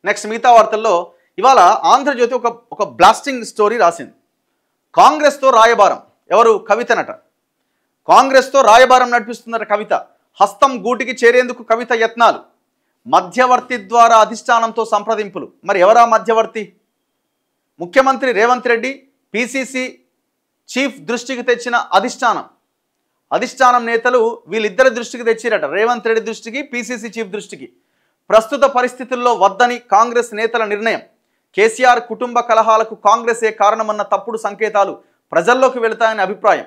Next మిగతా వార్తల్లో ఇవాళ ఆంధ్రజ్యోతి ఒక బ్లాస్టింగ్ స్టోరీ రాసింది. కాంగ్రెస్తో రాయబారం, ఎవరు? కవితనట. కాంగ్రెస్తో రాయబారం నడిపిస్తున్నారు కవిత. హస్తం గూటికి చేరేందుకు కవిత యత్నాలు, మధ్యవర్తి ద్వారా అధిష్టానంతో సంప్రదింపులు. మరి ఎవరా మధ్యవర్తి? ముఖ్యమంత్రి రేవంత్ రెడ్డి పిసిసి చీఫ్ దృష్టికి తెచ్చిన అధిష్టానం నేతలు వీళ్ళిద్దరి దృష్టికి తెచ్చిరట. రేవంత్ రెడ్డి దృష్టికి, పిసిసి చీఫ్ దృష్టికి. ప్రస్తుత పరిస్థితుల్లో వద్దని కాంగ్రెస్ నేతల నిర్ణయం. కేసీఆర్ కుటుంబ కలహాలకు కాంగ్రెసే కారణమన్న తప్పుడు సంకేతాలు ప్రజల్లోకి వెళతాయని అభిప్రాయం.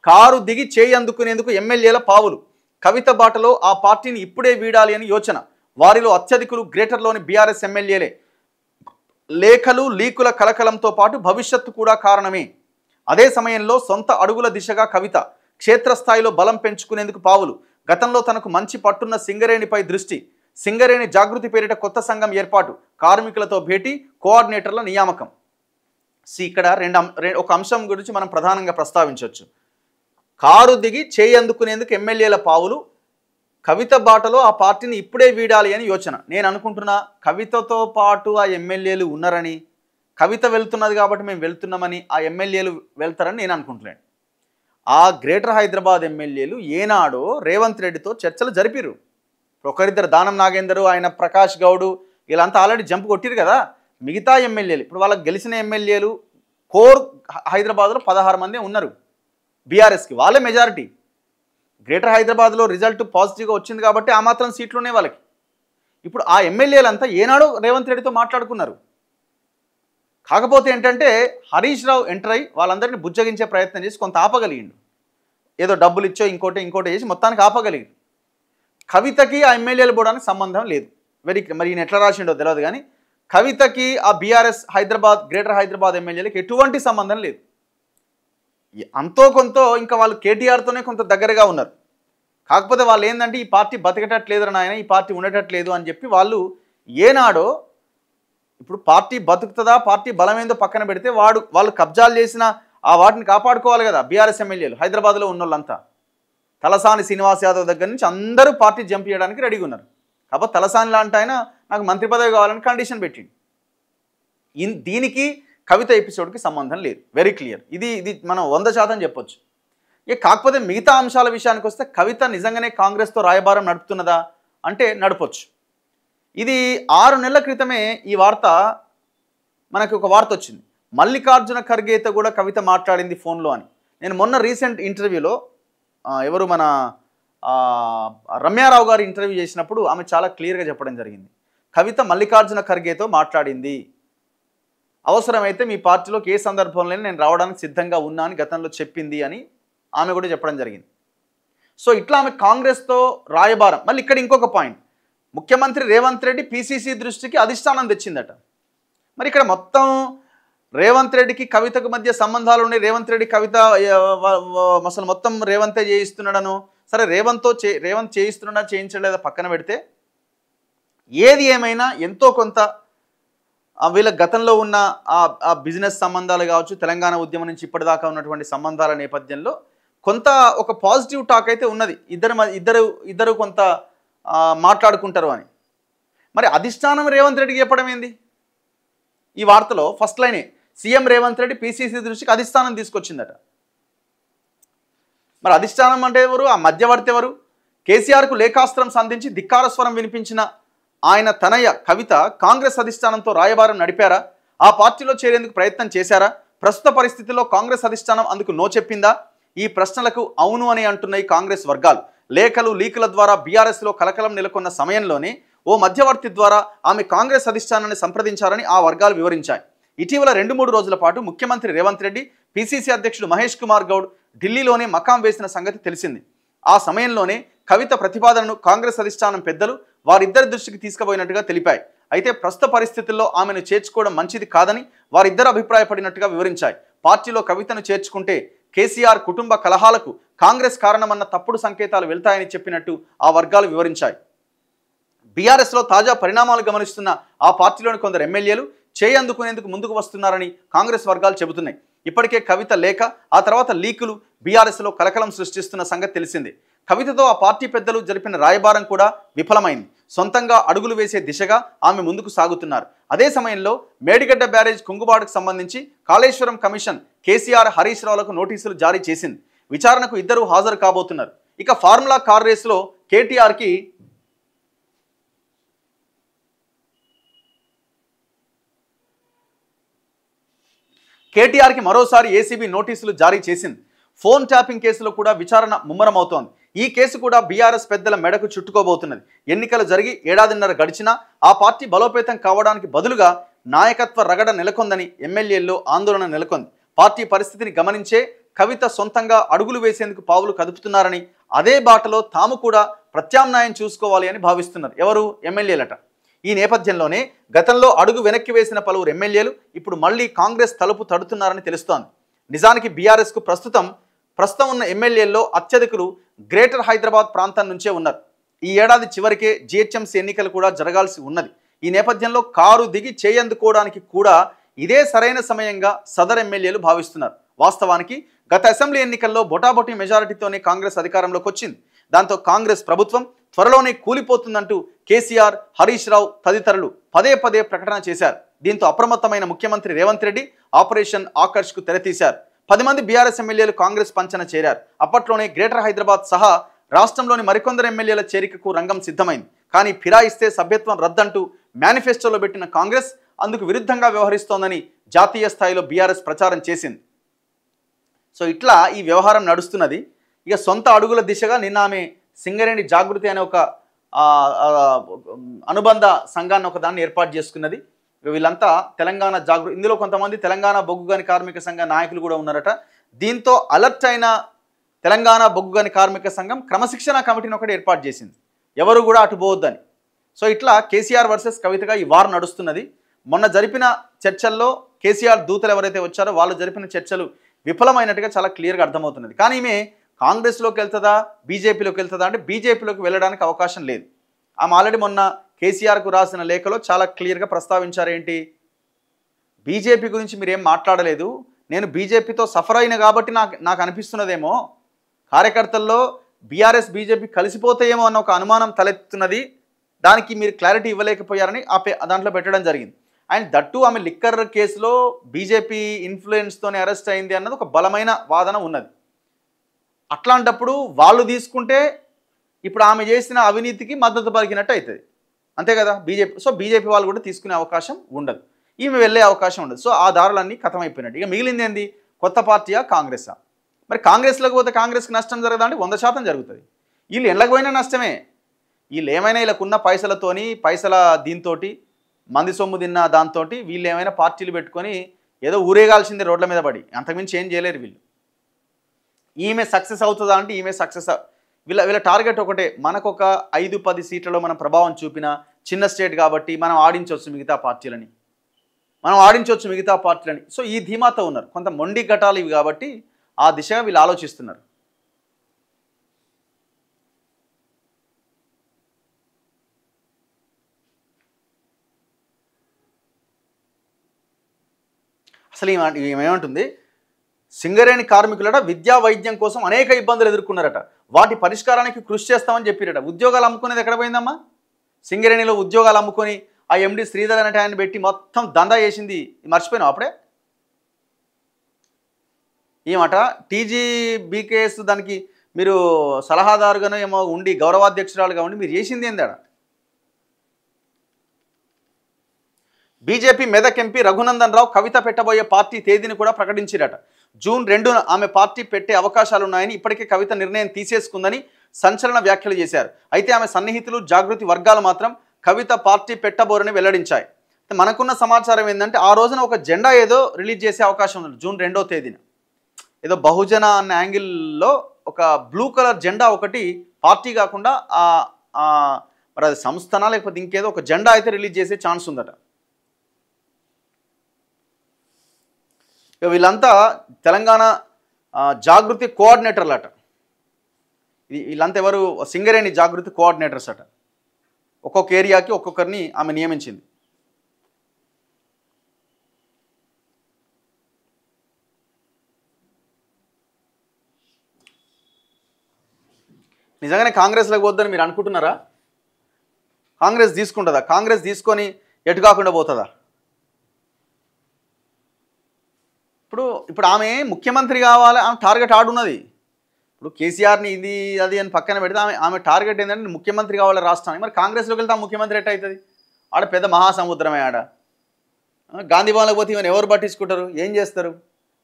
కారు దిగి చేయి అందుకునేందుకు ఎమ్మెల్యేల పావులు. కవిత బాటలో ఆ పార్టీని ఇప్పుడే వీడాలి అని యోచన. వారిలో అత్యధికులు గ్రేటర్లోని బీఆర్ఎస్ ఎమ్మెల్యేలే. లేఖలు లీకుల కలకలంతో పాటు భవిష్యత్తు కూడా కారణమే. అదే సమయంలో సొంత అడుగుల దిశగా కవిత. క్షేత్రస్థాయిలో బలం పెంచుకునేందుకు పావులు. గతంలో తనకు మంచి పట్టున్న సింగరేణిపై దృష్టి. సింగరేణి జాగృతి పేరిట కొత్త సంఘం ఏర్పాటు. కార్మికులతో భేటీ, కోఆర్డినేటర్ల నియామకం. ఇక్కడ ఒక అంశం గురించి మనం ప్రధానంగా ప్రస్తావించవచ్చు. కారు దిగి చేయి అందుకునేందుకు ఎమ్మెల్యేల పావులు. కవిత బాటలో ఆ పార్టీని ఇప్పుడే వీడాలి అని యోచన. నేను అనుకుంటున్నా కవితతో పాటు ఆ ఎమ్మెల్యేలు ఉన్నారని, కవిత వెళ్తున్నది కాబట్టి మేము వెళ్తున్నామని ఆ ఎమ్మెల్యేలు వెళ్తారని నేను అనుకుంటున్నాను. ఆ గ్రేటర్ హైదరాబాద్ ఎమ్మెల్యేలు ఏనాడో రేవంత్ రెడ్డితో చర్చలు జరిపిరు. ఒకరిద్దరు దానం నాగేందరు, ఆయన ప్రకాష్ గౌడ్ వీళ్ళంతా ఆల్రెడీ జంప్ కొట్టిరు కదా. మిగతా ఎమ్మెల్యేలు ఇప్పుడు వాళ్ళకి గెలిచిన ఎమ్మెల్యేలు కోర్ హైదరాబాద్లో 16 మంది ఉన్నారు బీఆర్ఎస్కి. వాళ్ళే మెజారిటీ. గ్రేటర్ హైదరాబాద్లో రిజల్ట్ పాజిటివ్గా వచ్చింది కాబట్టి ఆ మాత్రం సీట్లు ఉన్నాయి వాళ్ళకి. ఇప్పుడు ఆ ఎమ్మెల్యేలంతా ఏనాడో రేవంత్ రెడ్డితో మాట్లాడుకున్నారు. కాకపోతే ఏంటంటే హరీష్ రావు ఎంటర్ అయ్యి వాళ్ళందరినీ బుజ్జగించే ప్రయత్నం చేసి కొంత ఆపగలిగిండు. ఏదో డబ్బులు ఇచ్చో ఇంకోటి చేసి మొత్తానికి ఆపగలిగిండు. కవితకి ఆ ఎమ్మెల్యేలు పోవడానికి సంబంధం లేదు. మరి ఈయన ఎట్లా రాసిండో తెలియదు కానీ కవితకి ఆ బీఆర్ఎస్ గ్రేటర్ హైదరాబాద్ ఎమ్మెల్యేలకి ఎటువంటి సంబంధం లేదు. అంతో కొంత ఇంకా వాళ్ళు కేటీఆర్తోనే కొంత దగ్గరగా ఉన్నారు. కాకపోతే వాళ్ళు ఏంటంటే ఈ పార్టీ బతికేటట్లేదు నాయన, ఈ పార్టీ ఉండేటట్లేదు అని చెప్పి వాళ్ళు ఏనాడో, ఇప్పుడు పార్టీ బతుకుతుందా, పార్టీ బలమేందో పక్కన పెడితే వాళ్ళు కబ్జాలు చేసిన ఆ వాటిని కాపాడుకోవాలి కదా. బీఆర్ఎస్ ఎమ్మెల్యేలు హైదరాబాద్లో ఉన్న వాళ్ళంతా తలసాని శ్రీనివాస్ యాదవ్ దగ్గర నుంచి అందరూ పార్టీ జంప్ చేయడానికి రెడీగా ఉన్నారు. కాబట్టి తలసాని లాంటి ఆయన నాకు మంత్రి పదవి కావాలని కండిషన్ పెట్టింది. దీనికి కవిత ఎపిసోడ్కి సంబంధం లేదు. Very clear. ఇది మనం 100% చెప్పొచ్చు. కాకపోతే మిగతా అంశాల విషయానికి వస్తే కవిత నిజంగానే కాంగ్రెస్తో రాయబారం నడుపుతున్నదా అంటే నడపొచ్చు. ఇది 6 నెలల క్రితమే ఈ వార్త, మనకు ఒక వార్త వచ్చింది. మల్లికార్జున ఖర్గేతో కూడా కవిత మాట్లాడింది ఫోన్లో అని. నేను మొన్న రీసెంట్ ఇంటర్వ్యూలో ఎవరు మన రమ్యారావు గారు ఇంటర్వ్యూ చేసినప్పుడు ఆమె చాలా క్లియర్గా చెప్పడం జరిగింది. కవిత మల్లికార్జున ఖర్గేతో మాట్లాడింది, అవసరమైతే మీ పార్టీలోకి ఏ సందర్భంలో నేను రావడానికి సిద్ధంగా ఉన్నా అని గతంలో చెప్పింది అని ఆమె కూడా చెప్పడం జరిగింది. సో ఇట్లా ఆమె కాంగ్రెస్తో రాయబారం. మళ్ళీ ఇక్కడ ఇంకొక పాయింట్, ముఖ్యమంత్రి రేవంత్ రెడ్డి పిసిసి దృష్టికి అధిష్టానం తెచ్చిందట. మరి ఇక్కడ మొత్తం రేవంత్ రెడ్డికి కవితకు మధ్య సంబంధాలు ఉన్నాయి. రేవంత్ రెడ్డి కవిత అసలు మొత్తం రేవంతే చేయిస్తున్నాడను. సరే రేవంత్ చేయిస్తున్నాడా చేయించలేదా పక్కన పెడితే, ఏది ఏమైనా ఎంతో కొంత వీళ్ళ గతంలో ఉన్న ఆ బిజినెస్ సంబంధాలు కావచ్చు, తెలంగాణ ఉద్యమం నుంచి ఇప్పటిదాకా ఉన్నటువంటి సంబంధాల నేపథ్యంలో కొంత ఒక పాజిటివ్ టాక్ అయితే ఉన్నది. ఇద్దరు కొంత మాట్లాడుకుంటారు అని. మరి అధిష్టానం రేవంత్ రెడ్డికి చెప్పడం ఏంది? ఈ వార్తలో ఫస్ట్ లైనే సీఎం రేవంత్ రెడ్డి పిసిసి దృష్టికి అధిష్టానం తీసుకొచ్చిందట. మరి అధిష్టానం అంటే ఎవరు? ఆ మధ్యవర్తి ఎవరు? కేసీఆర్కు లేఖాస్త్రం సంధించి ధిక్కార స్వరం వినిపించిన ఆయన తనయ్య కవిత కాంగ్రెస్ అధిష్టానంతో రాయబారం నడిపారా? ఆ పార్టీలో చేరేందుకు ప్రయత్నం చేశారా? ప్రస్తుత పరిస్థితుల్లో కాంగ్రెస్ అధిష్టానం అందుకు నో చెప్పిందా? ఈ ప్రశ్నలకు అవును అని అంటున్నాయి కాంగ్రెస్ వర్గాలు. లేఖలు లీకుల ద్వారా బీఆర్ఎస్లో కలకలం నెలకొన్న సమయంలోనే ఓ మధ్యవర్తి ద్వారా ఆమె కాంగ్రెస్ అధిష్టానాన్ని సంప్రదించారని ఆ వర్గాలు వివరించాయి. ఇటీవల 2-3 రోజుల పాటు ముఖ్యమంత్రి రేవంత్ రెడ్డి, పిసిసి అధ్యక్షుడు మహేష్ కుమార్ గౌడ్ ఢిల్లీలోనే మకాం వేసిన సంగతి తెలిసింది. ఆ సమయంలోనే కవిత ప్రతిపాదనను కాంగ్రెస్ అధిష్టానం పెద్దలు వారిద్దరి దృష్టికి తీసుకుపోయినట్టుగా తెలిపాయి. అయితే ప్రస్తుత పరిస్థితుల్లో ఆమెను చేర్చుకోవడం మంచిది కాదని వారిద్దరు అభిప్రాయపడినట్టుగా వివరించాయి. పార్టీలో కవితను చేర్చుకుంటే కేసీఆర్ కుటుంబ కలహాలకు కాంగ్రెస్ కారణమన్న తప్పుడు సంకేతాలు వెళ్తాయని చెప్పినట్టు ఆ వర్గాలు వివరించాయి. బీఆర్ఎస్లో తాజా పరిణామాలు గమనిస్తున్న ఆ పార్టీలోని కొందరు ఎమ్మెల్యేలు చేయందుకునేందుకు ముందుకు వస్తున్నారని కాంగ్రెస్ వర్గాలు చెబుతున్నాయి. ఇప్పటికే కవిత లేఖ, ఆ తర్వాత లీకులు బీఆర్ఎస్లో కలకలం సృష్టిస్తున్న సంగతి తెలిసిందే. కవితతో ఆ పార్టీ పెద్దలు జరిపిన రాయబారం కూడా విఫలమైంది. సొంతంగా అడుగులు వేసే దిశగా ఆమె ముందుకు సాగుతున్నారు. అదే సమయంలో మేడిగడ్డ బ్యారేజ్ కుంగుబాటుకు సంబంధించి కాళేశ్వరం కమిషన్ కేసీఆర్, హరీష్ రావులకు నోటీసులు జారీ చేసింది. విచారణకు ఇద్దరు హాజరు కాబోతున్నారు. ఇక ఫార్ములా కార్ రేసులో కేటీఆర్కి మరోసారి ఏసీబీ నోటీసులు జారీ చేసింది. ఫోన్ ట్యాపింగ్ కేసులో కూడా విచారణ ముమ్మరమవుతోంది. ఈ కేసు కూడా బీఆర్ఎస్ పెద్దల మెడకు చుట్టుకోబోతున్నది. ఎన్నికలు జరిగి ఏడాదిన్నర గడిచినా ఆ పార్టీ బలోపేతం కావడానికి బదులుగా నాయకత్వ రగడ నెలకొందని ఎమ్మెల్యేల్లో ఆందోళన నెలకొంది. పార్టీ పరిస్థితిని గమనించే కవిత సొంతంగా అడుగులు వేసేందుకు పావులు కదుపుతున్నారని, అదే బాటలో తాము కూడా ప్రత్యామ్నాయం చూసుకోవాలి అని భావిస్తున్నారు. ఎవరు? ఎమ్మెల్యేలట. ఈ నేపథ్యంలోనే గతంలో అడుగు వెనక్కి వేసిన పలువురు ఎమ్మెల్యేలు ఇప్పుడు మళ్ళీ కాంగ్రెస్ తలుపు తడుతున్నారని తెలుస్తోంది. నిజానికి బీఆర్ఎస్కు ప్రస్తుతం ఉన్న ఎమ్మెల్యేల్లో అత్యధికులు గ్రేటర్ హైదరాబాద్ ప్రాంతం నుంచే ఉన్నారు. ఈ ఏడాది చివరికే జీహెచ్ఎంసీ ఎన్నికలు కూడా జరగాల్సి ఉన్నది. ఈ నేపథ్యంలో కారు దిగి చేయందుకోవడానికి కూడా ఇదే సరైన సమయంగా సదర్ ఎమ్మెల్యేలు భావిస్తున్నారు. వాస్తవానికి గత అసెంబ్లీ ఎన్నికల్లో బొటాబొటీ మెజారిటీతోనే కాంగ్రెస్ అధికారంలోకి వచ్చింది. దాంతో కాంగ్రెస్ ప్రభుత్వం త్వరలోనే కూలిపోతుందంటూ కేసీఆర్, హరీష్ రావు తదితరులు పదే పదే ప్రకటన చేశారు. దీంతో అప్రమత్తమైన ముఖ్యమంత్రి రేవంత్ రెడ్డి ఆపరేషన్ ఆకర్ష్కు తెరతీశారు. 10 మంది బీఆర్ఎస్ ఎమ్మెల్యేలు కాంగ్రెస్ పంచన చేరారు. అప్పట్లోనే గ్రేటర్ హైదరాబాద్ సహా రాష్ట్రంలోని మరికొందరు ఎమ్మెల్యేల చేరికకు రంగం సిద్ధమైంది. కానీ ఫిరాయిస్తే సభ్యత్వం రద్దంటూ మేనిఫెస్టోలో పెట్టిన కాంగ్రెస్ అందుకు విరుద్ధంగా వ్యవహరిస్తోందని జాతీయ స్థాయిలో బీఆర్ఎస్ ప్రచారం చేసింది. సో ఇట్లా ఈ వ్యవహారం నడుస్తున్నది. ఇక సొంత అడుగుల దిశగా నిన్న ఆమె సింగరేణి జాగృతి అనే ఒక అనుబంధ సంఘాన్ని ఒకదాన్ని ఏర్పాటు చేసుకున్నది. వీళ్ళంతా తెలంగాణ జాగృతి, ఇందులో కొంతమంది తెలంగాణ బొగ్గుగని కార్మిక సంఘ నాయకులు కూడా ఉన్నారట. దీంతో అలర్ట్ అయిన తెలంగాణ బొగ్గుగని కార్మిక సంఘం క్రమశిక్షణ కమిటీని ఒకటి ఏర్పాటు చేసింది, ఎవరు కూడా అటు పోవద్దని. సో ఇట్లా కేసీఆర్ వర్సెస్ కవితగా ఈ వార్ నడుస్తున్నది. మొన్న జరిపిన చర్చల్లో కేసీఆర్ దూతలు ఎవరైతే వచ్చారో వాళ్ళు జరిపిన చర్చలు విఫలమైనట్టుగా చాలా క్లియర్గా అర్థమవుతున్నది. కానీ ఈమె కాంగ్రెస్లోకి వెళ్తుందా, బీజేపీలోకి వెళ్తుందా అంటే బీజేపీలోకి వెళ్ళడానికి అవకాశం లేదు. ఆమె ఆల్రెడీ మొన్న కేసీఆర్కు రాసిన లేఖలో చాలా క్లియర్గా ప్రస్తావించారు. ఏంటి? బీజేపీ గురించి మీరేం మాట్లాడలేదు, నేను బీజేపీతో సఫర్ అయిన కాబట్టి నాకు అనిపిస్తున్నదేమో కార్యకర్తల్లో బీఆర్ఎస్ బీజేపీ కలిసిపోతాయేమో అన్న ఒక అనుమానం తలెత్తున్నది, దానికి మీరు క్లారిటీ ఇవ్వలేకపోయారని దాంట్లో పెట్టడం జరిగింది. అండ్ దట్టు ఆమె లిక్కర్ కేసులో బీజేపీ ఇన్ఫ్లుయెన్స్తోనే అరెస్ట్ అయింది అన్నది ఒక బలమైన వాదన ఉన్నది. అట్లాంటప్పుడు వాళ్ళు తీసుకుంటే ఇప్పుడు ఆమె చేసిన అవినీతికి మద్దతు పలికినట్టు అవుతుంది, అంతే కదా బీజేపీ. సో బీజేపీ వాళ్ళు కూడా తీసుకునే అవకాశం ఉండదు, ఈమె వెళ్ళే అవకాశం ఉండదు. సో ఆ దారులన్నీ ఖతమైపోయినట్టు. ఇక మిగిలింది ఏంది? కొత్త పార్టీయా, కాంగ్రెసా? మరి కాంగ్రెస్లోకి పోతే కాంగ్రెస్కి నష్టం జరగదా అంటే 100% జరుగుతుంది. వీళ్ళు ఎళ్ళకి పోయినా నష్టమే. వీళ్ళు ఏమైనా వీళ్ళకున్న పైసలతోని దీంతో మంది సొమ్ము తిన్న దాంతో వీళ్ళు ఏమైనా పార్టీలు పెట్టుకొని ఏదో ఊరేగాల్సిందే రోడ్ల మీద పడి, అంతకుమించి ఏం చేయలేరు వీళ్ళు. ఈమె సక్సెస్ అవుతుందా అంటే ఈమె సక్సెస్. వీళ్ళ టార్గెట్ ఒకటే, మనకు ఒక 5-10 సీట్లలో మనం ప్రభావం చూపిన చిన్న స్టేట్ కాబట్టి మనం ఆడించవచ్చు మిగతా పార్టీలని. సో ఈ ధీమాతో ఉన్నారు. కొంత మొండి ఘటాలు ఇవి కాబట్టి ఆ దిశగా వీళ్ళు ఆలోచిస్తున్నారు. అసలు ఏమంటుంది? సింగరేణి కార్మికులట విద్యా వైద్యం కోసం అనేక ఇబ్బందులు ఎదుర్కొన్నారట, వాటి పరిష్కారానికి కృషి చేస్తామని చెప్పిరట. ఉద్యోగాలు అమ్ముకునేది ఎక్కడ పోయిందమ్మా? సింగరేణిలో ఉద్యోగాలు అమ్ముకొని ఆ ఎండి శ్రీధర్ అనే ఆయన పెట్టి మొత్తం దందా చేసింది మర్చిపోయినావు అప్పుడే. ఏమట టీజీబీకేఎస్ దానికి మీరు సలహాదారుగానో ఏమో ఉండి గౌరవాధ్యక్షురాలుగా ఉండి మీరు చేసింది ఏందాడ? బీజేపీ మెదక్ ఎంపీ రఘునందన్ రావు కవిత పెట్టబోయే పార్టీ తేదీని కూడా ప్రకటించారట. జూన్ 2న ఆమె పార్టీ పెట్టే అవకాశాలున్నాయని, ఇప్పటికే కవిత నిర్ణయం తీసేసుకుందని సంచలన వ్యాఖ్యలు చేశారు. అయితే ఆమె సన్నిహితులు, జాగృతి వర్గాలు మాత్రం కవిత పార్టీ పెట్టబోరని వెల్లడించాయి. మనకున్న సమాచారం ఏంటంటే ఆ రోజున ఒక జెండా ఏదో రిలీజ్ చేసే అవకాశం ఉంది. జూన్ 2వ తేదీన ఏదో బహుజన అన్న యాంగిల్లో ఒక బ్లూ కలర్ జెండా ఒకటి పార్టీ కాకుండా మరి అది సంస్థనా లేకపోతే ఇంకేదో ఒక జెండా అయితే రిలీజ్ చేసే ఛాన్స్ ఉందట. వీళ్ళంతా తెలంగాణ జాగృతి కోఆర్డినేటర్లు అట. వీళ్ళంతా ఎవరు? సింగరేణి జాగృతి కోఆర్డినేటర్స్ అట. ఒక్కొక్క ఏరియాకి ఒక్కొక్కరిని ఆమె నియమించింది. నిజంగానే కాంగ్రెస్లోకి పోద్దని మీరు అనుకుంటున్నారా? కాంగ్రెస్ తీసుకుంటుందా? కాంగ్రెస్ తీసుకొని ఎటు కాకుండా పోతుందా? ఇప్పుడు ఆమె ముఖ్యమంత్రి కావాలి, ఆమె టార్గెట్ ఆడున్నది. ఇప్పుడు కేసీఆర్ని ఇది అది అని పక్కన పెడితే ఆమె టార్గెట్ ఏంటంటే ముఖ్యమంత్రి కావాలి రాష్ట్రానికి. మరి కాంగ్రెస్లోకి వెళ్తే ముఖ్యమంత్రి ఎట్ట అవుతుంది? ఆడ పెద్ద మహాసముద్రమే ఆడ. గాంధీ భవన్లోకి పోతే ఈమెను ఎవరు పట్టించుకుంటారు? ఏం చేస్తారు?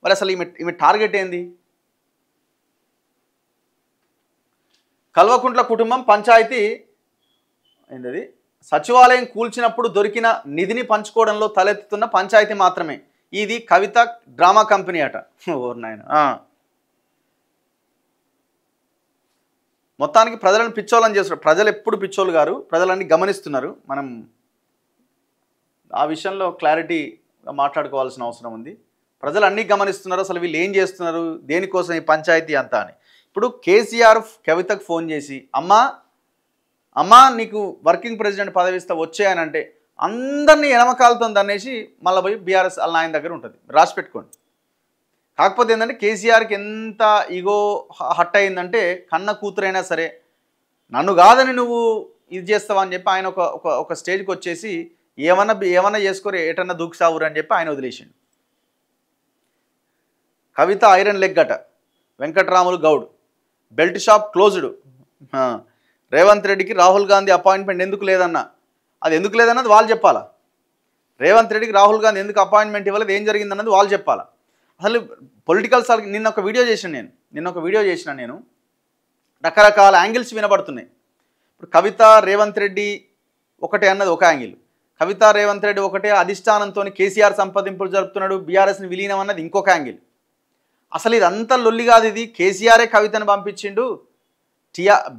మరి అసలు ఈమె టార్గెట్ ఏంది? కల్వకుంట్ల కుటుంబం పంచాయతీ ఏంటది సచివాలయం కూల్చినప్పుడు దొరికిన నిధిని పంచుకోవడంలో తలెత్తుతున్న పంచాయతీ మాత్రమే. ఇది కవిత డ్రామా కంపెనీ అట. ఓర్ నాయన. మొత్తానికి ప్రజలను పిచ్చోళ్ళని చేస్తున్నారు. ప్రజలు ఎప్పుడు పిచ్చోళ్ళు గారు, ప్రజలన్నీ గమనిస్తున్నారు. మనం ఆ విషయంలో క్లారిటీగా మాట్లాడుకోవాల్సిన అవసరం ఉంది. ప్రజలు అన్నీ గమనిస్తున్నారు. అసలు వీళ్ళు ఏం చేస్తున్నారు, దేనికోసం ఈ పంచాయతీ అంతా అని. ఇప్పుడు కేసీఆర్ కవితకు ఫోన్ చేసి అమ్మా నీకు వర్కింగ్ ప్రెసిడెంట్ పదవి ఇస్తా వచ్చేయనంటే అందరినీ ఎనమకాలతో దన్నేసి మళ్ళీ పోయి బీఆర్ఎస్ వాళ్ళ ఆయన దగ్గర ఉంటుంది. రాసి పెట్టుకోండి. కాకపోతే ఏంటంటే కేసీఆర్కి ఎంత ఈగో హట్ అయిందంటే కన్న కూతురైనా సరే నన్ను కాదని నువ్వు ఇది చేస్తావా అని చెప్పి ఆయన ఒక స్టేజ్కి వచ్చేసి ఏమన్నా చేసుకోరు, ఎటన్నా దూకుసావురు అని చెప్పి ఆయన వదిలేసిండు. కవిత ఐరన్ లెగ్ అట. Venkatramulu Goud belt shop closed. Revanth రెడ్డికి రాహుల్ గాంధీ అపాయింట్మెంట్ ఎందుకు లేదన్నా, అది ఎందుకు లేదన్నది వాళ్ళు చెప్పాలా. రేవంత్ రెడ్డికి రాహుల్ గాంధీ ఎందుకు అపాయింట్మెంట్ ఇవ్వలేదు, ఏం జరిగిందన్నది వాళ్ళు చెప్పాలా. అసలు పొలిటికల్ నిన్న ఒక వీడియో చేసిన నేను రకరకాల యాంగిల్స్ వినబడుతున్నాయి. ఇప్పుడు కవిత రేవంత్ రెడ్డి ఒకటే అన్నది ఒక యాంగిల్, కవిత రేవంత్ రెడ్డి ఒకటే అధిష్టానంతో కేసీఆర్ సంప్రదింపులు జరుపుతున్నాడు, బీఆర్ఎస్ని విలీనం అన్నది ఇంకొక యాంగిల్. అసలు ఇదంతా లొల్లి కాదు, ఇది కేసీఆరే కవితను పంపించిండు.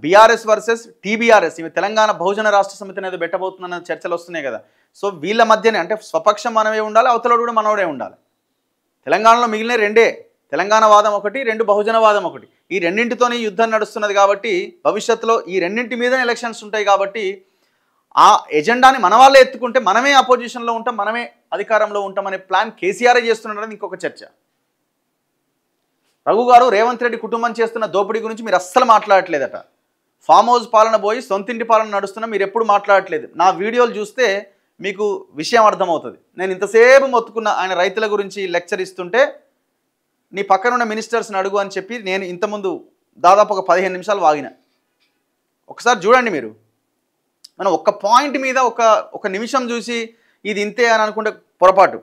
బీఆర్ఎస్ వర్సెస్ టీబీఆర్ఎస్, ఇవి తెలంగాణ బహుజన రాష్ట్ర సమితి అనేది పెట్టబోతుందన్న చర్చలు వస్తున్నాయి కదా. సో వీళ్ళ మధ్యనే అంటే స్వపక్షం మనమే ఉండాలి, అవతలోడు కూడా మనోడే ఉండాలి. తెలంగాణలో మిగిలిన రెండే, తెలంగాణ వాదం ఒకటి, రెండు బహుజన వాదం ఒకటి. ఈ రెండింటితోనే యుద్ధం నడుస్తున్నది కాబట్టి భవిష్యత్తులో ఈ రెండింటి మీదనే ఎలక్షన్స్ ఉంటాయి కాబట్టి ఆ ఎజెండాని మన వాళ్ళే ఎత్తుకుంటే మనమే అపోజిషన్లో ఉంటాం, మనమే అధికారంలో ఉంటామనే ప్లాన్ కేసీఆర్ చేస్తున్నారని ఇంకొక చర్చ. రఘు గారు రేవంత్ రెడ్డి కుటుంబం చేస్తున్న దోపిడీ గురించి మీరు అస్సలు మాట్లాడట్లేదట. ఫామ్ హౌస్ పాలన పోయి సొంతింటి పాలన నడుస్తున్నా మీరు ఎప్పుడు మాట్లాడట్లేదు. నా వీడియోలు చూస్తే మీకు విషయం అర్థమవుతుంది. నేను ఇంతసేపు మొత్తుకున్న ఆయన రైతుల గురించి లెక్చర్ ఇస్తుంటే నీ పక్కనున్న మినిస్టర్స్ని అడుగు అని చెప్పి నేను ఇంతకుముందు దాదాపు ఒక 15 నిమిషాలు వాగిన. ఒకసారి చూడండి మీరు. మనం ఒక్క పాయింట్ మీద ఒక నిమిషం చూసి ఇది ఇంతే అని అనుకుంటే పొరపాటు.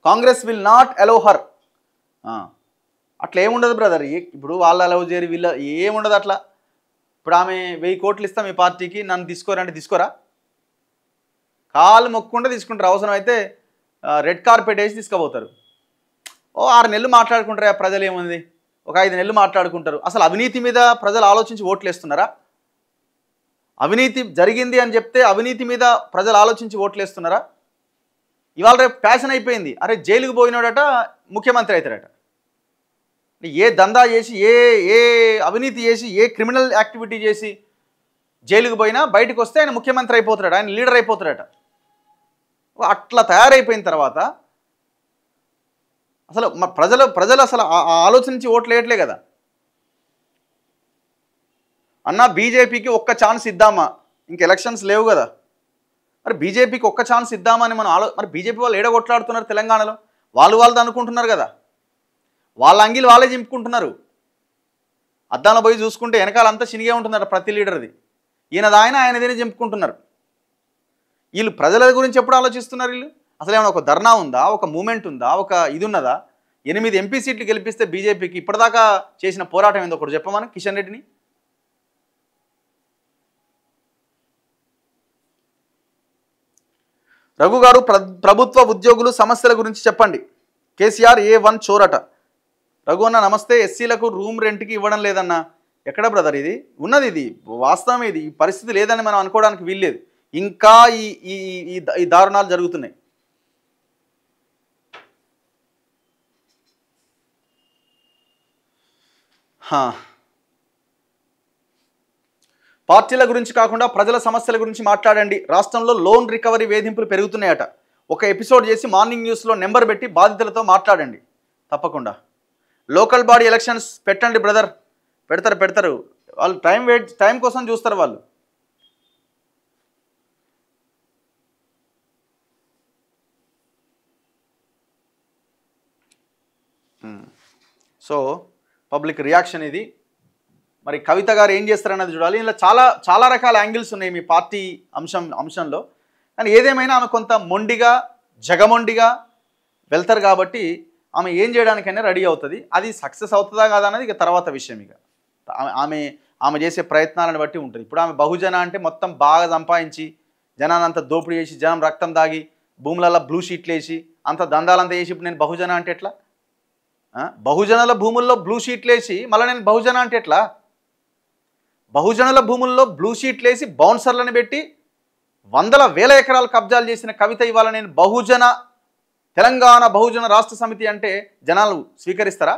Congress will not allow her. అట్లా ఏముండదు బ్రదర్. ఇప్పుడు వాళ్ళు అలౌ చేయరు, వీళ్ళ ఏముండదు అట్లా. ఇప్పుడు ఆమె 1000 కోట్లు ఇస్తాం మీ పార్టీకి, నన్ను తీసుకోరంటే తీసుకోరా? కాళ్ళు మొక్కకుండా తీసుకుంటారు, అవసరం అయితే రెడ్ కార్పెట్ వేసి తీసుకుపోతారు. 6 నెలలు మాట్లాడుకుంటారా ప్రజలు, ఏముంది ఒక 5 నెలలు మాట్లాడుకుంటారు. అసలు అవినీతి మీద ప్రజలు ఆలోచించి ఓట్లు వేస్తున్నారా? అవినీతి జరిగింది అని చెప్తే అవినీతి మీద ప్రజలు ఆలోచించి ఓట్లు వేస్తున్నారా? ఇవాళ రేపు ఫ్యాషన్ అయిపోయింది. అరే జైలుకు పోయినాడట ముఖ్యమంత్రి అవుతాడట. ఏ దందా చేసి ఏ అవినీతి చేసి ఏ క్రిమినల్ యాక్టివిటీ చేసి జైలుకు పోయినా బయటకు వస్తే ఆయన ముఖ్యమంత్రి అయిపోతాడు, ఆయన లీడర్ అయిపోతాడట. అట్లా తయారైపోయిన తర్వాత అసలు ప్రజలు అసలు ఆలోచించి ఓట్లు వేయట్లే కదా. అన్న బీజేపీకి ఒక్క ఛాన్స్ ఇద్దామా, ఇంక ఎలక్షన్స్ లేవు కదా, మరి బీజేపీకి ఒక్క ఛాన్స్ ఇద్దామా అని మనం మరి బీజేపీ వాళ్ళు ఏడగొట్లాడుతున్నారు తెలంగాణలో, వాళ్ళది అనుకుంటున్నారు కదా, వాళ్ళ అంగిలు వాళ్ళే చింపుకుంటున్నారు. అద్దాల పోయి చూసుకుంటే వెనకాలంతా చినిగే ఉంటున్నారు ప్రతి లీడర్ది, ఆయనదేనే చింపుకుంటున్నారు. వీళ్ళు ప్రజల గురించి ఎప్పుడు ఆలోచిస్తున్నారు? వీళ్ళు అసలు ఏమైనా ఒక ధర్నా ఉందా, ఒక మూమెంట్ ఉందా, ఒక ఇది ఉన్నదా? 8 ఎంపీ సీట్లు గెలిపిస్తే బీజేపీకి ఇప్పటిదాకా చేసిన పోరాటం ఏందో ఒకటి చెప్పమని కిషన్ రెడ్డిని. రఘు గారు ప్రభుత్వ ఉద్యోగులు సమస్యల గురించి చెప్పండి. కేసీఆర్ A1 చోరట. రఘు అన్న నమస్తే. ఎస్సీలకు రూమ్ రెంట్కి ఇవ్వడం లేదన్న. ఎక్కడ బ్రదర్ ఇది ఉన్నది? ఇది వాస్తవం. ఇది ఈ పరిస్థితి లేదని మనం అనుకోవడానికి వీల్లేదు. ఇంకా ఈ దారుణాలు జరుగుతున్నాయి. పార్టీల గురించి కాకుండా ప్రజల సమస్యల గురించి మాట్లాడండి. రాష్ట్రంలో లోన్ రికవరీ వేధింపులు పెరుగుతున్నాయట. ఒక ఎపిసోడ్ చేసి మార్నింగ్ న్యూస్లో నెంబర్ పెట్టి బాధితులతో మాట్లాడండి తప్పకుండా. లోకల్ బాడీ ఎలక్షన్స్ పెట్టండి బ్రదర్. పెడతారు వాళ్ళు టైం కోసం చూస్తారు వాళ్ళు. సో పబ్లిక్ రియాక్షన్ ఇది. మరి కవిత గారు ఏం చేస్తారన్నది చూడాలి. ఇలా చాలా రకాల యాంగిల్స్ ఉన్నాయి మీ పార్టీ అంశంలో. కానీ ఏదేమైనా ఆమె కొంత మొండిగా జగమొండిగా వెళ్తారు కాబట్టి ఆమె ఏం చేయడానికైనా రెడీ అవుతుంది. అది సక్సెస్ అవుతుందా కాదా అన్నది ఇక తర్వాత విషయం. ఇక ఆమె చేసే ప్రయత్నాలను బట్టి ఉంటుంది. ఇప్పుడు ఆమె బహుజన అంటే మొత్తం బాగా సంపాదించి జనాన్ని అంతా దోపిడీ చేసి జనం రక్తం దాగి భూములలో బ్లూ షీట్లు వేసి అంత దందాలంతా వేసి ఇప్పుడు నేను బహుజన అంటే ఎట్లా? బహుజనుల భూముల్లో బ్లూ షీట్లు వేసి మళ్ళీ నేను బహుజన అంటే ఎట్లా? బహుజనుల భూముల్లో బ్లూ షీట్లు వేసి బౌన్సర్లను పెట్టి వందల వేల ఎకరాలు కబ్జాలు చేసిన కవిత ఇవాళ నేను తెలంగాణ బహుజన రాష్ట్ర సమితి అంటే జనాలు స్వీకరిస్తారా?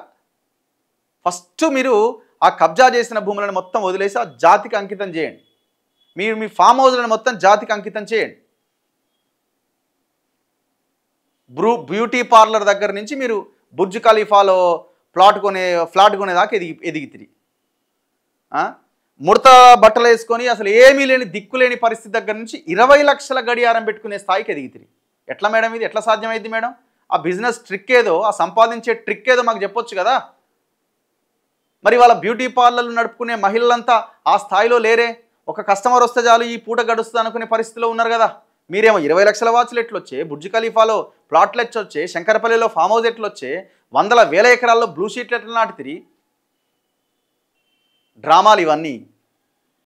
ఫస్ట్ మీరు ఆ కబ్జా చేసిన భూములను మొత్తం వదిలేసి ఆ జాతికి అంకితం చేయండి. మీరు మీ ఫామ్ హౌస్లను మొత్తం జాతికి అంకితం చేయండి. బ్యూటీ పార్లర్ దగ్గర నుంచి మీరు బుర్జ్ ఖలీఫాలో ఫ్లాట్ కొనేదాకా ఎదిగితిరి. ముడత బట్టలు వేసుకొని అసలు ఏమీ లేని దిక్కులేని పరిస్థితి దగ్గర నుంచి 20 లక్షల గడియారం పెట్టుకునే స్థాయికి ఎదిగితిరి. ఎట్లా మేడం ఇది ఎట్లా సాధ్యమైంది మేడం? ఆ బిజినెస్ ట్రిక్ ఏదో, ఆ సంపాదించే ట్రిక్ ఏదో మాకు చెప్పొచ్చు కదా. మరి వాళ్ళ బ్యూటీ పార్లర్లు నడుపుకునే మహిళలంతా ఆ స్థాయిలో లేరే. ఒక కస్టమర్ వస్తే చాలు ఈ పూట గడుస్తుంది అనుకునే పరిస్థితిలో ఉన్నారు కదా. మీరేమో 20 లక్షల వాచ్లు ఎట్లొచ్చే, బుర్జ్ ఖలీఫాలో ప్లాట్లు ఎట్లొచ్చే, శంకరపల్లిలో ఫామ్ హౌస్ ఎట్లొచ్చే, వందల వేల ఎకరాల్లో బ్లూ షీట్లు ఎట్లా నాటితిరి? డ్రామాలు ఇవన్నీ.